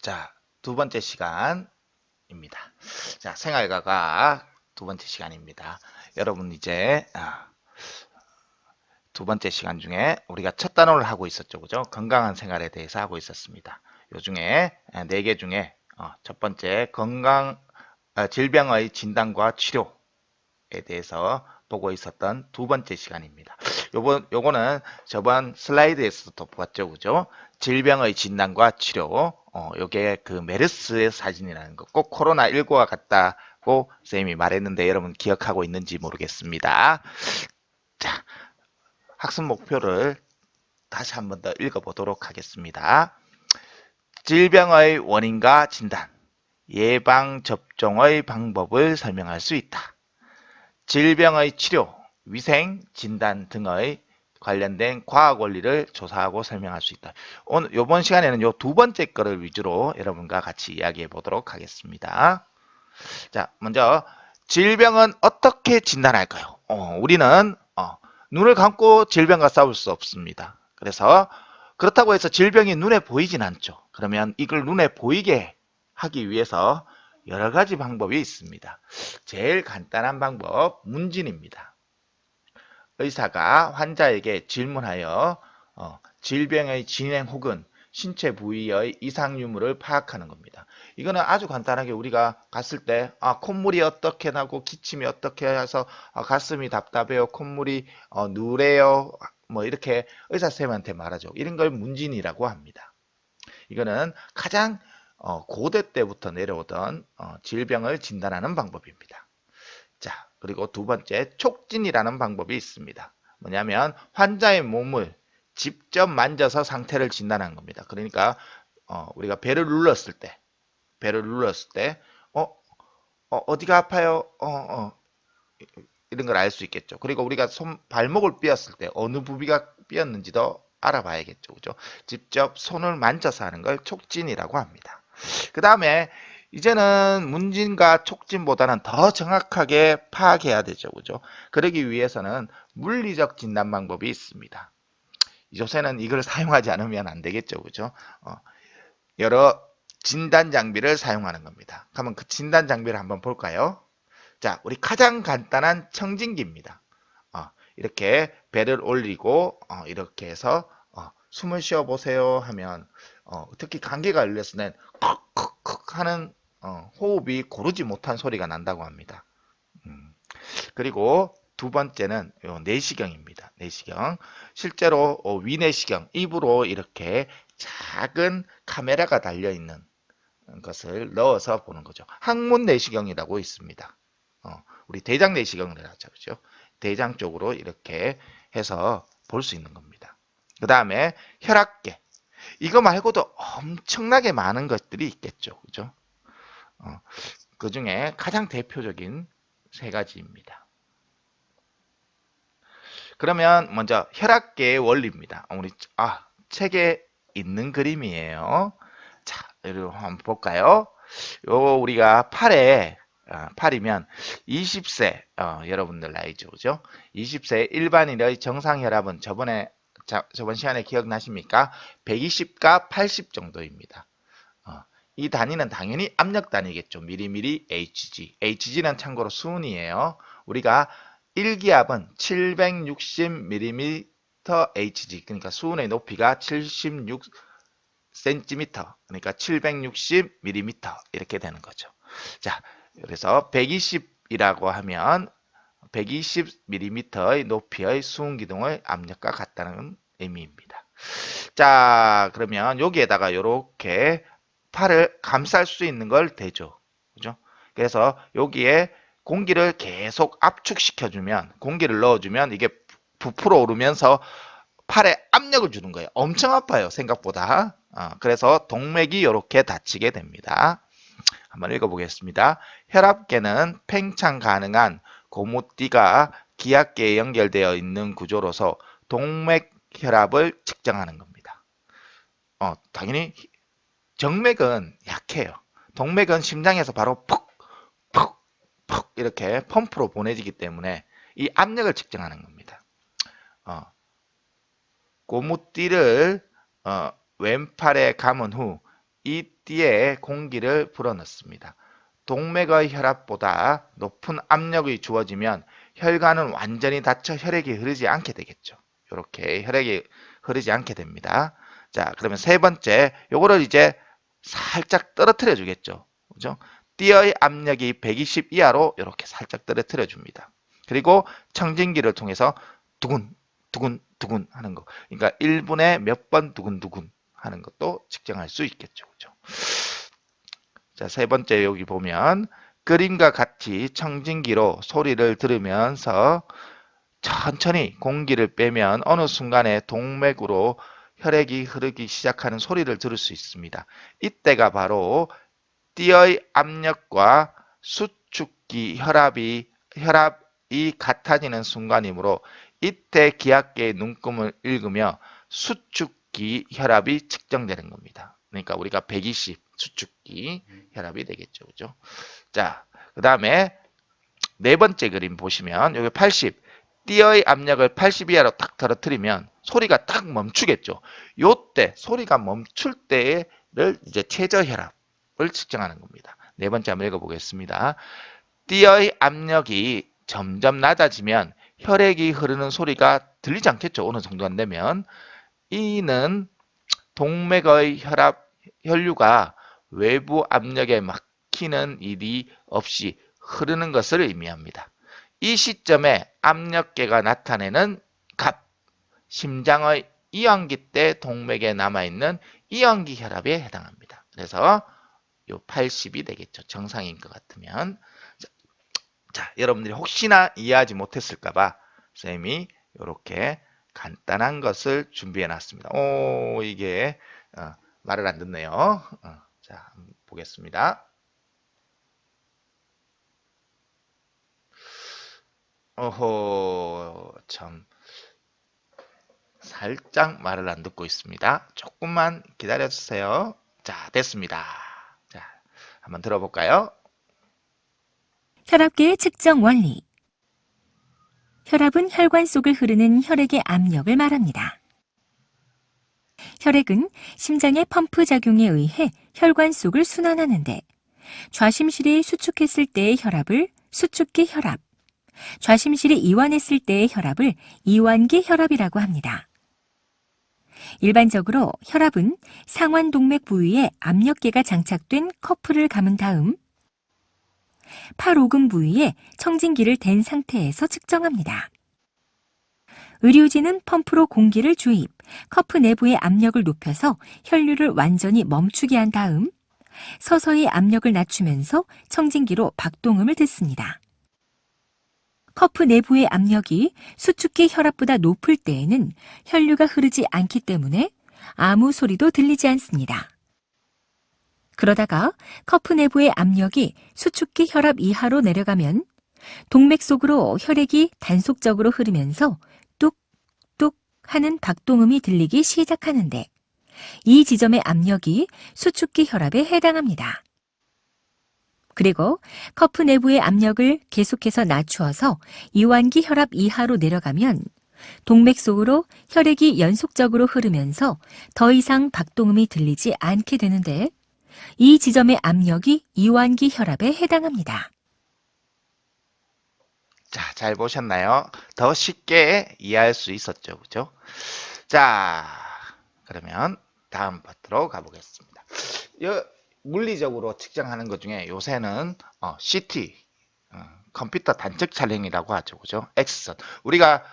자, 두 번째 시간입니다. 자, 생활과가 두 번째 시간입니다. 여러분 이제 두 번째 시간 중에 우리가 첫 단원을 하고 있었죠. 그죠? 건강한 생활에 대해서 하고 있었습니다. 요 중에 네 개 중에 첫 번째 질병의 진단과 치료에 대해서 보고 있었던 두 번째 시간입니다. 요거는 저번 슬라이드에서도 보았죠. 그죠? 질병의 진단과 치료. 요게 그 메르스의 사진이라는 거. 꼭 코로나19와 같다고 쌤이 말했는데 여러분 기억하고 있는지 모르겠습니다. 자, 학습 목표를 다시 한번 더 읽어보도록 하겠습니다. 질병의 원인과 진단, 예방 접종의 방법을 설명할 수 있다. 질병의 치료, 위생, 진단 등의 관련된 과학 원리를 조사하고 설명할 수 있다. 오늘 이번 시간에는 요 두 번째 거를 위주로 여러분과 같이 이야기해 보도록 하겠습니다. 자, 먼저 질병은 어떻게 진단할까요? 우리는 눈을 감고 질병과 싸울 수 없습니다. 그래서 그렇다고 해서 질병이 눈에 보이진 않죠. 그러면 이걸 눈에 보이게 하기 위해서 여러 가지 방법이 있습니다. 제일 간단한 방법, 문진입니다. 의사가 환자에게 질문하여 질병의 진행 혹은 신체 부위의 이상 유무를 파악하는 겁니다. 이거는 아주 간단하게 우리가 갔을 때 콧물이 어떻게 나고 기침이 어떻게 해서 가슴이 답답해요, 콧물이 누래요, 뭐 이렇게 의사 선생님한테 말하죠. 이런 걸 문진이라고 합니다. 이거는 가장 고대 때부터 내려오던 질병을 진단하는 방법입니다. 자, 그리고 두 번째 촉진이라는 방법이 있습니다. 뭐냐면 환자의 몸을 직접 만져서 상태를 진단하는 겁니다. 그러니까 우리가 배를 눌렀을 때 어디가 아파요? 이런 걸 알 수 있겠죠. 그리고 우리가 발목을 삐었을 때 어느 부위가 삐었는지도 알아봐야겠죠. 그죠? 직접 손을 만져서 하는 걸 촉진이라고 합니다. 그 다음에 이제는 문진과 촉진보다는 더 정확하게 파악해야 되죠. 그죠? 그러기 위해서는 물리적 진단 방법이 있습니다. 요새는 이걸 사용하지 않으면 안 되겠죠. 그죠? 여러 진단 장비를 사용하는 겁니다. 그러면 그 진단 장비를 한번 볼까요? 자, 우리 가장 간단한 청진기입니다. 이렇게 배를 올리고 이렇게 해서 숨을 쉬어 보세요 하면 특히 감기가 걸렸을 땐 컥컥컥 하는 호흡이 고르지 못한 소리가 난다고 합니다. 그리고 두 번째는 내시경입니다. 내시경. 실제로 위내시경, 입으로 이렇게 작은 카메라가 달려있는 것을 넣어서 보는 거죠. 항문 내시경이라고 있습니다. 우리 대장 내시경을 하죠. 그죠? 대장 쪽으로 이렇게 해서 볼 수 있는 겁니다. 그 다음에 혈압계. 이거 말고도 엄청나게 많은 것들이 있겠죠. 그죠? 그 중에 가장 대표적인 세 가지입니다. 그러면 먼저 혈압계의 원리입니다. 우리 책에 있는 그림이에요. 자, 여러분 한번 볼까요? 우리가 팔이면 20세 여러분들 나이죠, 그죠? 20세 일반인의 정상 혈압은 저번 시간에 기억나십니까? 120과 80 정도입니다. 이 단위는 당연히 압력 단위겠죠. 미리미리 Hg. Hg는 참고로 수은이에요. 우리가 1기압은 760mm Hg. 그러니까 수은의 높이가 76cm. 그러니까 760mm 이렇게 되는 거죠. 자, 그래서 120이라고 하면 120mm의 높이의 수은 기둥의 압력과 같다는 의미입니다. 자, 그러면 여기에다가 이렇게 팔을 감쌀 수 있는 걸 대죠. 그죠? 그래서 여기에 공기를 계속 압축시켜주면, 공기를 넣어주면 이게 부풀어 오르면서 팔에 압력을 주는 거예요. 엄청 아파요, 생각보다. 그래서 동맥이 이렇게 다치게 됩니다. 한번 읽어보겠습니다. 혈압계는 팽창 가능한 고무띠가 기압계에 연결되어 있는 구조로서 동맥 혈압을 측정하는 겁니다. 당연히 정맥은 약해요. 동맥은 심장에서 바로 푹 이렇게 펌프로 보내지기 때문에 이 압력을 측정하는 겁니다. 고무띠를 왼팔에 감은 후 이 띠에 공기를 불어넣습니다. 동맥의 혈압보다 높은 압력이 주어지면 혈관은 완전히 닫혀 혈액이 흐르지 않게 되겠죠. 이렇게 혈액이 흐르지 않게 됩니다. 자, 그러면 세 번째, 요거를 이제 살짝 떨어뜨려 주겠죠. 그죠? 띠의 압력이 120 이하로 이렇게 살짝 떨어뜨려 줍니다. 그리고 청진기를 통해서 두근, 두근, 두근 하는 거. 그러니까 1분에 몇 번 두근두근 하는 것도 측정할 수 있겠죠. 그죠? 자, 세 번째 여기 보면 그림과 같이 청진기로 소리를 들으면서 천천히 공기를 빼면 어느 순간에 동맥으로 혈액이 흐르기 시작하는 소리를 들을 수 있습니다. 이때가 바로 띠의 압력과 수축기 혈압이 같아지는 순간이므로 이때 기압계의 눈금을 읽으며 수축기 혈압이 측정되는 겁니다. 그러니까 우리가 120 수축기 혈압이 되겠죠. 그죠? 자, 그 다음에 네 번째 그림 보시면 여기 80 띠의 압력을 80 이하로 딱 떨어뜨리면 소리가 딱 멈추겠죠. 요때 소리가 멈출 때를 이제 최저혈압을 측정하는 겁니다. 네 번째 한번 읽어보겠습니다. 띠의 압력이 점점 낮아지면 혈액이 흐르는 소리가 들리지 않겠죠. 어느 정도 안 되면. 이는 동맥의 혈류가 외부 압력에 막히는 일이 없이 흐르는 것을 의미합니다. 이 시점에 압력계가 나타내는 값, 심장의 이완기 때 동맥에 남아있는 이완기 혈압에 해당합니다. 그래서 요 80이 되겠죠. 정상인 것 같으면. 자, 여러분들이 혹시나 이해하지 못했을까봐 쌤이 이렇게 간단한 것을 준비해 놨습니다. 오, 이게 말을 안 듣네요. 자, 한번 보겠습니다. 어허, 참 살짝 말을 안 듣고 있습니다. 조금만 기다려 주세요. 자, 됐습니다. 자, 한번 들어볼까요? 혈압계의 측정 원리. 혈압은 혈관 속을 흐르는 혈액의 압력을 말합니다. 혈액은 심장의 펌프 작용에 의해 혈관 속을 순환하는데 좌심실이 수축했을 때의 혈압을 수축기 혈압, 좌심실이 이완했을 때의 혈압을 이완기 혈압이라고 합니다. 일반적으로 혈압은 상완동맥 부위에 압력계가 장착된 커프를 감은 다음 팔 오금 부위에 청진기를 댄 상태에서 측정합니다. 의료진은 펌프로 공기를 주입, 커프 내부의 압력을 높여서 혈류를 완전히 멈추게 한 다음 서서히 압력을 낮추면서 청진기로 박동음을 듣습니다. 커프 내부의 압력이 수축기 혈압보다 높을 때에는 혈류가 흐르지 않기 때문에 아무 소리도 들리지 않습니다. 그러다가 커프 내부의 압력이 수축기 혈압 이하로 내려가면 동맥 속으로 혈액이 단속적으로 흐르면서 뚝뚝 하는 박동음이 들리기 시작하는데 이 지점의 압력이 수축기 혈압에 해당합니다. 그리고 커프 내부의 압력을 계속해서 낮추어서 이완기 혈압 이하로 내려가면 동맥 속으로 혈액이 연속적으로 흐르면서 더 이상 박동음이 들리지 않게 되는데 이 지점의 압력이 이완기 혈압에 해당합니다. 자, 잘 보셨나요? 더 쉽게 이해할 수 있었죠. 그죠? 자, 그러면 다음 파트로 가보겠습니다. 물리적으로 측정하는 것 중에 요새는 CT, 컴퓨터 단측 촬영이라고 하죠. 그죠? X선. 우리가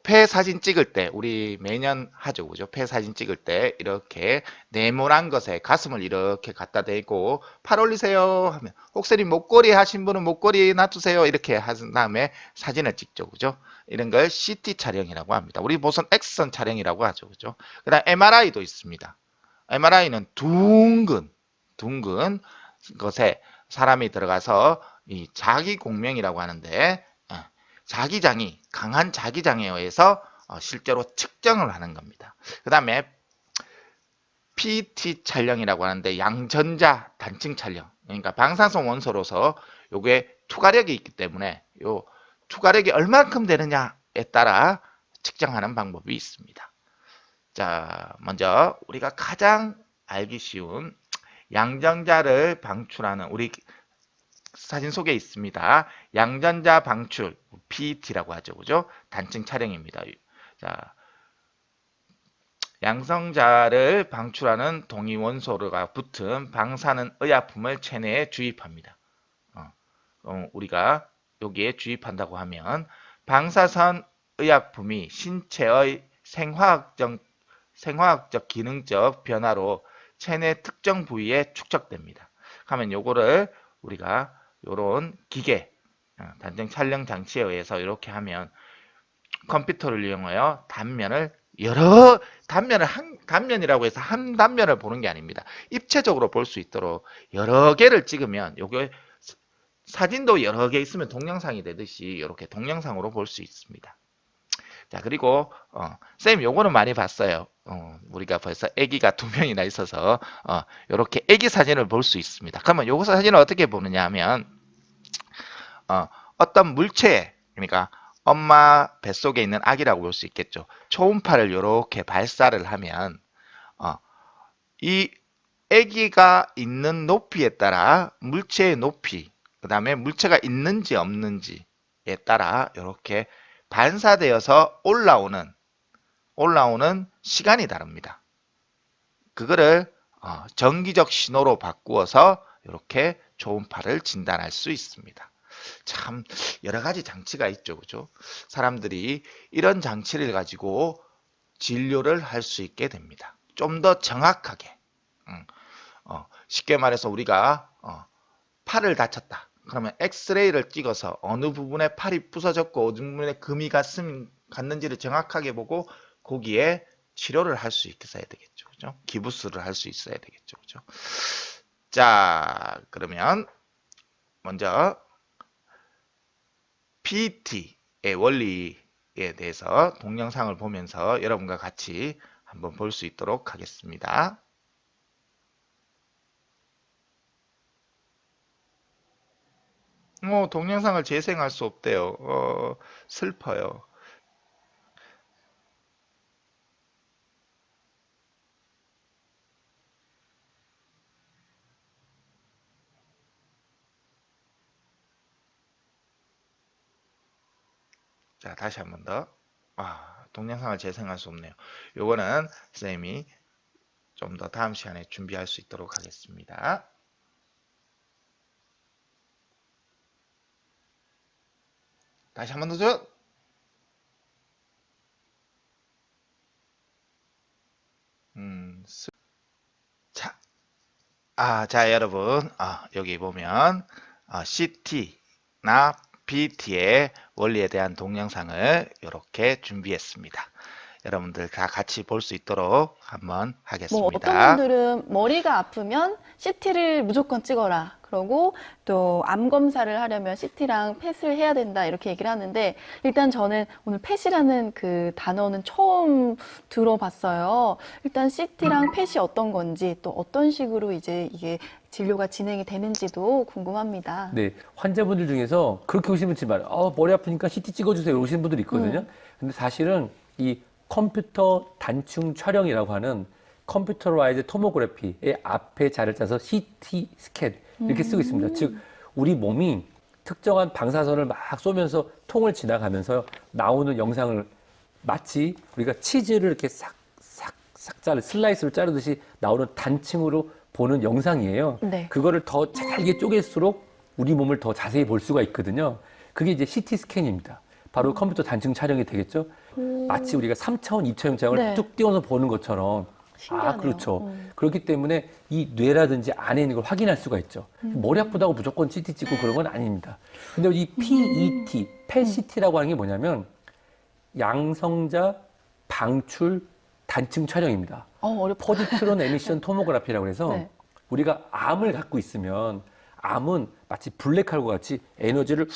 폐 사진 찍을 때 우리 매년 하죠. 그죠? 폐 사진 찍을 때 이렇게 네모난 것에 가슴을 이렇게 갖다 대고 팔 올리세요 하면 혹시 목걸이 하신 분은 목걸이 놔두세요 이렇게 한 다음에 사진을 찍죠. 그죠? 이런 걸 CT 촬영이라고 합니다. 우리 보선 X선 촬영이라고 하죠. 그죠? 그다음 MRI도 있습니다. MRI는 둥근 것에 사람이 들어가서 이 자기공명이라고 하는데 자기장이 강한 자기장에 의해서 실제로 측정을 하는 겁니다. 그 다음에 PET 촬영이라고 하는데 양전자 단층 촬영. 그러니까 방사성 원소로서 요게 투과력이 있기 때문에 요 투과력이 얼만큼 되느냐에 따라 측정하는 방법이 있습니다. 자, 먼저 우리가 가장 알기 쉬운 양전자를 방출하는 우리 사진 속에 있습니다. 양전자 방출 PET라고 하죠, 그죠? 단층 촬영입니다. 자, 양성자를 방출하는 동위원소가 붙은 방사능 의약품을 체내에 주입합니다. 우리가 여기에 주입한다고 하면 방사선 의약품이 신체의 생화학적 기능적 변화로 체내 특정 부위에 축적됩니다. 하면 요거를 우리가 요런 기계 단층 촬영 장치에 의해서 이렇게 하면 컴퓨터를 이용하여 단면이라고 해서 한 단면을 보는 게 아닙니다. 입체적으로 볼 수 있도록 여러 개를 찍으면 요게 사진도 여러 개 있으면 동영상이 되듯이 이렇게 동영상으로 볼 수 있습니다. 자, 그리고 쌤 요거는 많이 봤어요. 우리가 벌써 아기가 2명이나 있어서 이렇게 아기 사진을 볼 수 있습니다. 그러면 요거 사진을 어떻게 보느냐 하면 어떤 물체, 그러니까 엄마 뱃속에 있는 아기라고 볼 수 있겠죠. 초음파를 이렇게 발사를 하면 이 아기가 있는 높이에 따라 물체의 높이, 그 다음에 물체가 있는지 없는지에 따라 이렇게 반사되어서 올라오는 시간이 다릅니다. 그거를 정기적 신호로 바꾸어서 이렇게 초음파를 진단할 수 있습니다. 참 여러 가지 장치가 있죠, 그죠? 사람들이 이런 장치를 가지고 진료를 할 수 있게 됩니다. 좀 더 정확하게. 쉽게 말해서 우리가 팔을 다쳤다. 그러면 엑스레이를 찍어서 어느 부분에 팔이 부서졌고 어느 부분에 금이 갔는지를 정확하게 보고 거기에 치료를 할 수 있어야 되겠죠, 그죠? 기부스를 할 수 있어야 되겠죠, 그죠? 자, 그러면 먼저 PET의 원리에 대해서 동영상을 보면서 여러분과 같이 한번 볼 수 있도록 하겠습니다. 동영상을 재생할 수 없대요. 슬퍼요. 자, 다시 한 번 더. 동영상을 재생할 수 없네요. 요거는 쌤이 좀 더 다음 시간에 준비할 수 있도록 하겠습니다. 다시 한 번 더 줘. 자, 여러분, 여기 보면 CT나 PET의 원리에 대한 동영상을 이렇게 준비했습니다. 여러분들 다 같이 볼 수 있도록 한번 뭐 어떤 하겠습니다. 분들은 머리가 아프면 CT를 무조건 찍어라. 그러고 또 암 검사를 하려면 CT랑 펫을 해야 된다. 이렇게 얘기를 하는데 일단 저는 오늘 펫이라는 그 단어는 처음 들어봤어요. 일단 CT랑 펫이 어떤 건지 또 어떤 식으로 이제 이게 진료가 진행이 되는지도 궁금합니다. 네, 환자분들 중에서 그렇게 오시는 분들 말이에요. 머리 아프니까 CT 찍어주세요. 오시는 분들이 있거든요. 근데 사실은 이 컴퓨터 단층 촬영이라고 하는 컴퓨터라이즈 토모그래피의 앞에 자를 짜서 CT 스캔 이렇게 쓰고 있습니다. 즉 우리 몸이 특정한 방사선을 막 쏘면서 통을 지나가면서 나오는 영상을 마치 우리가 치즈를 이렇게 싹싹싹 슬라이스로 자르듯이 나오는 단층으로 보는 영상이에요. 네. 그거를 더 잘게 쪼갤수록 우리 몸을 더 자세히 볼 수가 있거든요. 그게 이제 CT 스캔입니다. 바로 컴퓨터 단층 촬영이 되겠죠. 마치 우리가 3차원, 2차원 영상을 네. 쭉 띄워서 보는 것처럼. 신기하네요. 그렇죠. 그렇기 때문에 이 뇌라든지 안에 있는 걸 확인할 수가 있죠. 머리 아프다고 무조건 CT 찍고 그런 건 아닙니다. 근데 이 PET, PET-CT라고 하는 게 뭐냐면 양성자 방출 단층 촬영입니다. 어렵다. 포지트론 에미션 토모그래피라고 해서 네. 우리가 암을 갖고 있으면 암은 마치 블랙홀과 같이 에너지를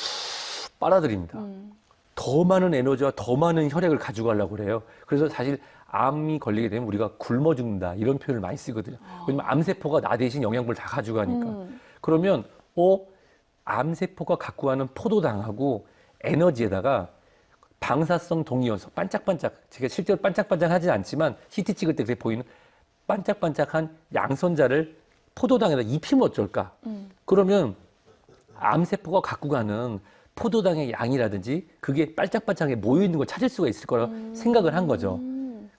빨아들입니다. 더 많은 에너지와 더 많은 혈액을 가져가려고 그래요. 그래서 사실 암이 걸리게 되면 우리가 굶어 죽는다 이런 표현을 많이 쓰거든요. 왜냐면 암세포가 나 대신 영양분을 다 가져가니까. 그러면 암세포가 갖고 가는 포도당하고 에너지에다가 방사성 동위원소 반짝반짝, 제가 실제로 반짝반짝하지 않지만 CT 찍을 때 그게 보이는 반짝반짝한 양손자를 포도당에다 입히면 어쩔까? 그러면 암세포가 갖고 가는 포도당의 양이라든지 그게 반짝반짝하게 모여있는 걸 찾을 수가 있을 거라고 생각을 한 거죠.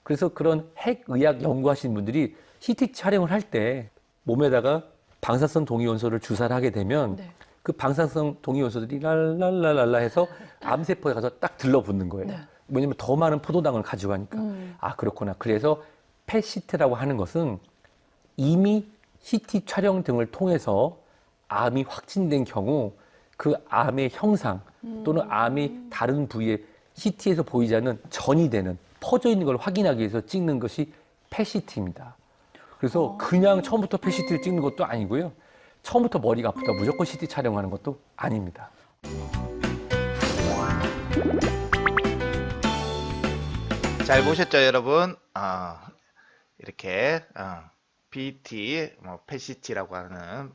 그래서 그런 핵의학 연구하시는 분들이 CT 촬영을 할 때 몸에다가 방사성 동위원소를 주사를 하게 되면 네. 그 방사성 동위원소들이 랄랄랄랄라 해서 암세포에 가서 딱 들러붙는 거예요. 네. 왜냐면 더 많은 포도당을 가져가니까. 아, 그렇구나. 그래서 펫CT라고 하는 것은 이미 CT 촬영 등을 통해서 암이 확진된 경우 그 암의 형상 또는 암이 다른 부위에 CT에서 보이지 않는 전이 되는 퍼져 있는 걸 확인하기 위해서 찍는 것이 펫CT입니다. 그래서 그냥 처음부터 펫CT를 찍는 것도 아니고요. 처음부터 머리가 아프다 무조건 CT 촬영하는 것도 아닙니다. 잘 보셨죠, 여러분? 이렇게 BT, 펫CT라고 하는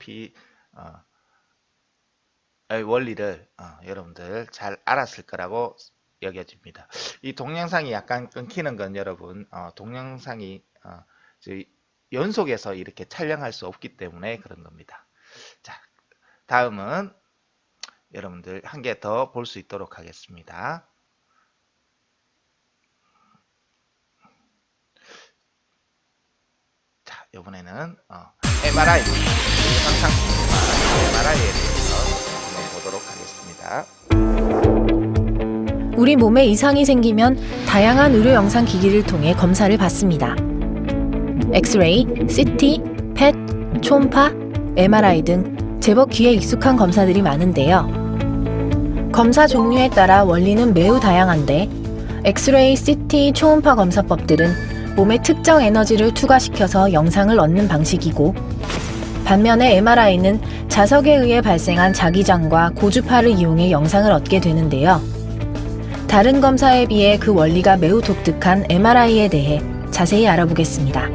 원리를 여러분들 잘 알았을 거라고 여겨집니다. 이 동영상이 약간 끊기는 건 여러분, 동영상이 연속해서 이렇게 촬영할 수 없기 때문에 그런 겁니다. 자, 다음은 여러분들 한 개 더 볼 수 있도록 하겠습니다. 자, 이번에는 MRI 영상 MRI에 대해서 한번 보도록 하겠습니다. 우리 몸에 이상이 생기면 다양한 의료 영상 기기를 통해 검사를 받습니다. 엑스레이, CT, 펫, 초음파, MRI 등 제법 귀에 익숙한 검사들이 많은데요. 검사 종류에 따라 원리는 매우 다양한데 엑스레이, CT, 초음파 검사법들은 몸에 특정 에너지를 투과시켜서 영상을 얻는 방식이고 반면에 MRI는 자석에 의해 발생한 자기장과 고주파를 이용해 영상을 얻게 되는데요. 다른 검사에 비해 그 원리가 매우 독특한 MRI에 대해 자세히 알아보겠습니다.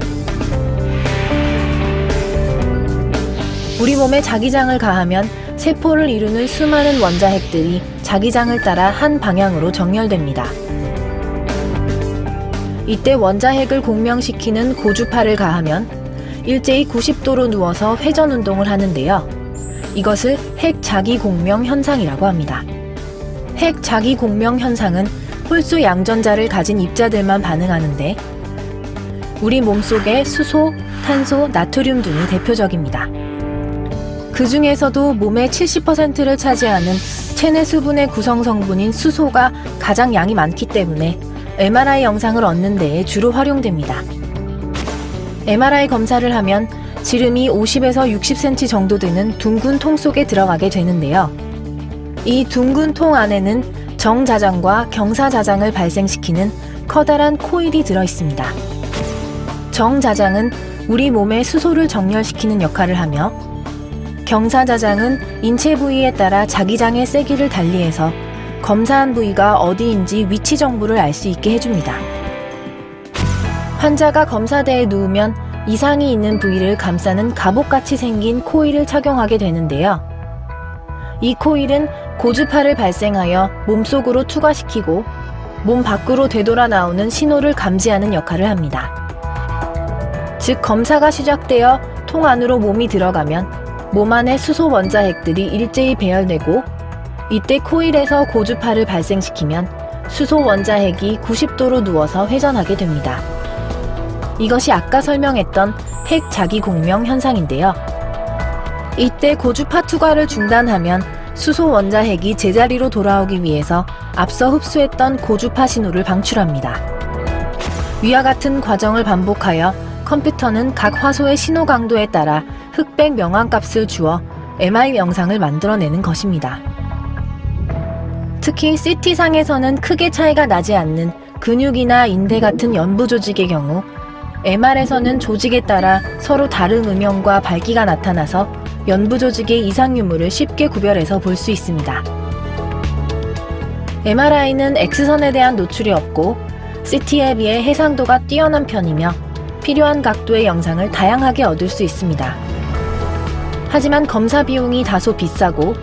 우리 몸에 자기장을 가하면 세포를 이루는 수많은 원자핵들이 자기장을 따라 한 방향으로 정렬됩니다. 이때 원자핵을 공명시키는 고주파를 가하면 일제히 90도로 누워서 회전 운동을 하는데요. 이것을 핵자기공명 현상이라고 합니다. 핵자기공명 현상은 홀수 양전자를 가진 입자들만 반응하는데 우리 몸속에 수소, 탄소, 나트륨 등이 대표적입니다. 그 중에서도 몸의 70%를 차지하는 체내 수분의 구성 성분인 수소가 가장 양이 많기 때문에 MRI 영상을 얻는 데에 주로 활용됩니다. MRI 검사를 하면 지름이 50에서 60cm 정도 되는 둥근 통 속에 들어가게 되는데요. 이 둥근 통 안에는 정자장과 경사자장을 발생시키는 커다란 코일이 들어 있습니다. 정자장은 우리 몸의 수소를 정렬시키는 역할을 하며 경사자장은 인체 부위에 따라 자기장의 세기를 달리해서 검사한 부위가 어디인지 위치 정보를 알 수 있게 해줍니다. 환자가 검사대에 누우면 이상이 있는 부위를 감싸는 갑옷같이 생긴 코일을 착용하게 되는데요. 이 코일은 고주파를 발생하여 몸속으로 투과시키고 몸 밖으로 되돌아 나오는 신호를 감지하는 역할을 합니다. 즉 검사가 시작되어 통 안으로 몸이 들어가면 몸 안의 수소 원자핵들이 일제히 배열되고 이때 코일에서 고주파를 발생시키면 수소 원자핵이 90도로 누워서 회전하게 됩니다. 이것이 아까 설명했던 핵자기공명 현상인데요. 이때 고주파 투과를 중단하면 수소 원자핵이 제자리로 돌아오기 위해서 앞서 흡수했던 고주파 신호를 방출합니다. 위와 같은 과정을 반복하여 컴퓨터는 각 화소의 신호 강도에 따라 흑백 명암값을 주어 MRI 영상을 만들어내는 것입니다. 특히 CT상에서는 크게 차이가 나지 않는 근육이나 인대 같은 연부 조직의 경우 MR에서는 조직에 따라 서로 다른 음영과 밝기가 나타나서 연부 조직의 이상 유무를 쉽게 구별해서 볼 수 있습니다. MRI는 X선에 대한 노출이 없고 CT에 비해 해상도가 뛰어난 편이며 필요한 각도의 영상을 다양하게 얻을 수 있습니다. 하지만 검사 비용이 다소 비싸고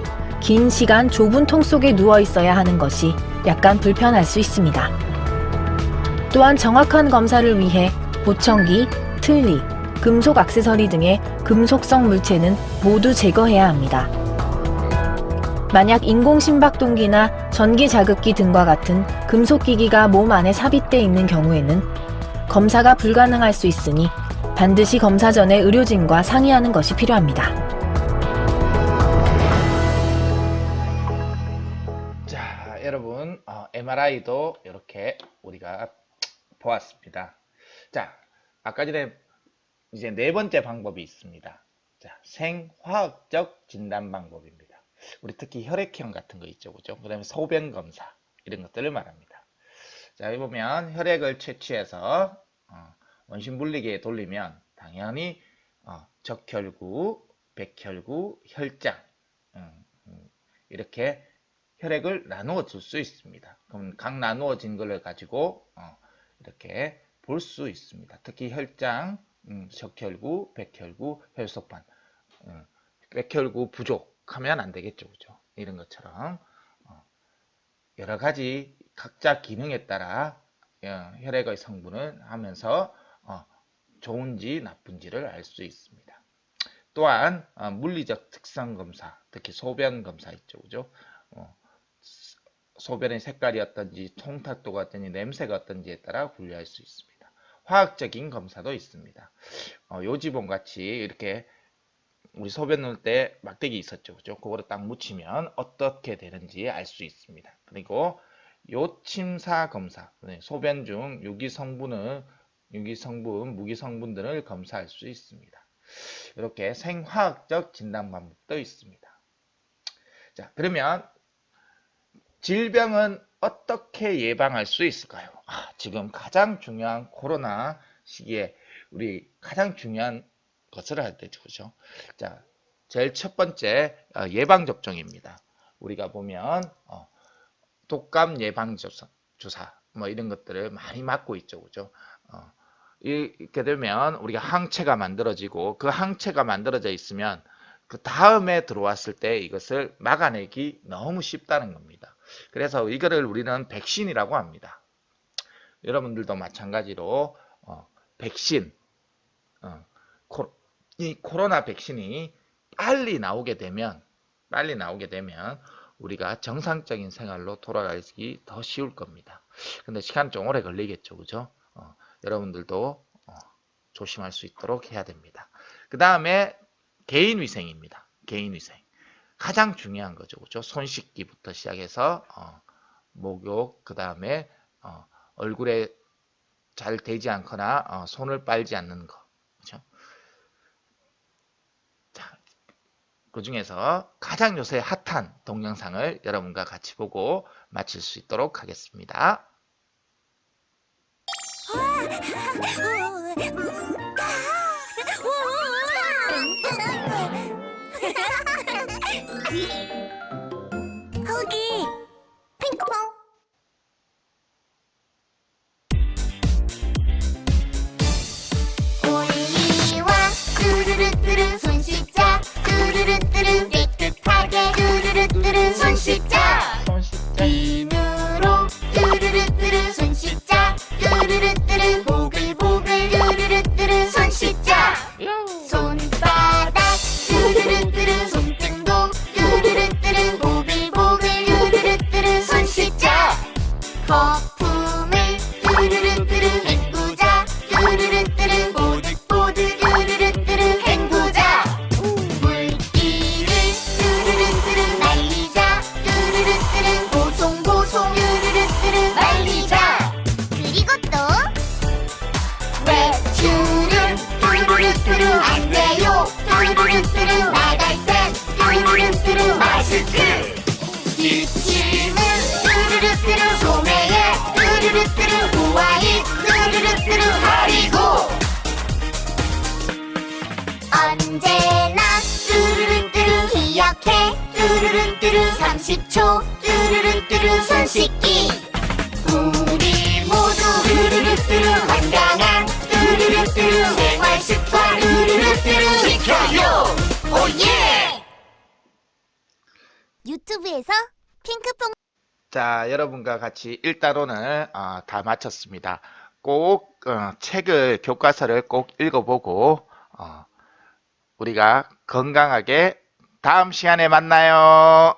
긴 시간 좁은 통 속에 누워 있어야 하는 것이 약간 불편할 수 있습니다. 또한 정확한 검사를 위해 보청기, 틀니, 금속 액세서리 등의 금속성 물체는 모두 제거해야 합니다. 만약 인공 심박동기나 전기 자극기 등과 같은 금속기기가 몸 안에 삽입돼 있는 경우에는 검사가 불가능할 수 있으니 반드시 검사 전에 의료진과 상의하는 것이 필요합니다. 자, 여러분, MRI도 이렇게 우리가 보았습니다. 자, 아까 전에 이제 네 번째 방법이 있습니다. 자, 생화학적 진단 방법입니다. 우리 특히 혈액형 같은 거 있죠, 그죠? 그 다음에 소변 검사 이런 것들을 말합니다. 자, 여기 보면 혈액을 채취해서 원심 분리기에 돌리면 당연히 적혈구, 백혈구, 혈장 이렇게 혈액을 나누어 줄 수 있습니다. 그럼 각 나누어진 것을 가지고 이렇게 볼 수 있습니다. 특히 혈장, 적혈구, 백혈구, 혈소판, 백혈구 부족하면 안 되겠죠, 그죠? 이런 것처럼 여러 가지 각자 기능에 따라 혈액의 성분을 하면서 좋은지 나쁜지를 알 수 있습니다. 또한 물리적 특성 검사, 특히 소변 검사 있죠, 그죠? 소변의 색깔이 어떤지, 통탁도가 어떤지, 냄새가 어떤지에 따라 분류할 수 있습니다. 화학적인 검사도 있습니다. 요지봉 같이 이렇게 우리 소변 넣을 때 막대기 있었죠, 그죠? 그거를 딱 묻히면 어떻게 되는지 알 수 있습니다. 그리고 요침사 검사, 소변 중 유기성분, 무기성분들을 검사할 수 있습니다. 이렇게 생화학적 진단 방법도 있습니다. 자, 그러면 질병은 어떻게 예방할 수 있을까요? 지금 가장 중요한 코로나 시기에 우리 가장 중요한 것을 할 때죠, 그죠? 자, 제일 첫 번째 예방 접종입니다. 우리가 보면 독감 예방 주사 뭐 이런 것들을 많이 맞고 있죠, 그죠? 이렇게 되면 우리가 항체가 만들어지고 그 항체가 만들어져 있으면 그 다음에 들어왔을 때 이것을 막아내기 너무 쉽다는 겁니다. 그래서 이거를 우리는 백신이라고 합니다. 여러분들도 마찬가지로 백신, 이 코로나 백신이 빨리 나오게 되면 우리가 정상적인 생활로 돌아가기 더 쉬울 겁니다. 근데 시간 좀 오래 걸리겠죠, 그죠? 여러분들도 조심할 수 있도록 해야 됩니다. 그 다음에 개인위생입니다. 개인위생. 가장 중요한 거죠, 그죠? 손 씻기부터 시작해서 목욕, 그 다음에 얼굴에 잘 되지 않거나 손을 빨지 않는 거, 그죠? 자, 그 중에서 가장 요새 핫한 동영상을 여러분과 같이 보고 마칠 수 있도록 하겠습니다. 거기 핑크퐁. 올리와 뚜루루뚜루 손 씻자. 뚜루루뚜루 깨끗하게. 뚜루루뚜루 손 씻자. 비누로 뚜루루뚜루 손 씻자. 뚜루루뚜루 보글보글. 뚜루루뚜루 손 씻자. 손바닥 뚜루루뚜루 손등도 뚜루루뚜루 보글보글. 뚜루루뚜루 손 씻자. 거품을 뚜루루뚜루 헹구자. 뚜루루뚜루 보득보득. 뚜루루뚜루 헹구자. 물기를 뚜루루뚜루 날리자. 뚜루루뚜루 보송보송. 뚜루루뚜루 말리자. 그리고 또 외출은 뚜루루뚜루 안 돼요. 뚜루루뚜루 나갈 땐 뚜루루뚜루 마스크. 기침은 뚜루루뚜루 소매에. 뚜루루뚜루 후아잇. 뚜루루뚜루 가리고. 언제나 뚜루루뚜루 기억해. 뚜루루뚜루 30초. 뚜루루뚜루 손 씻기. 우리 모두 뚜루루뚜루 건강한 뚜루루뚜루 생활 습관 뚜루루뚜루 지켜요. 오예. 유튜브에서 핑크퐁. 자, 여러분과 같이 1단원을 다 마쳤습니다. 꼭 책을 교과서를 꼭 읽어보고 우리가 건강하게 다음 시간에 만나요.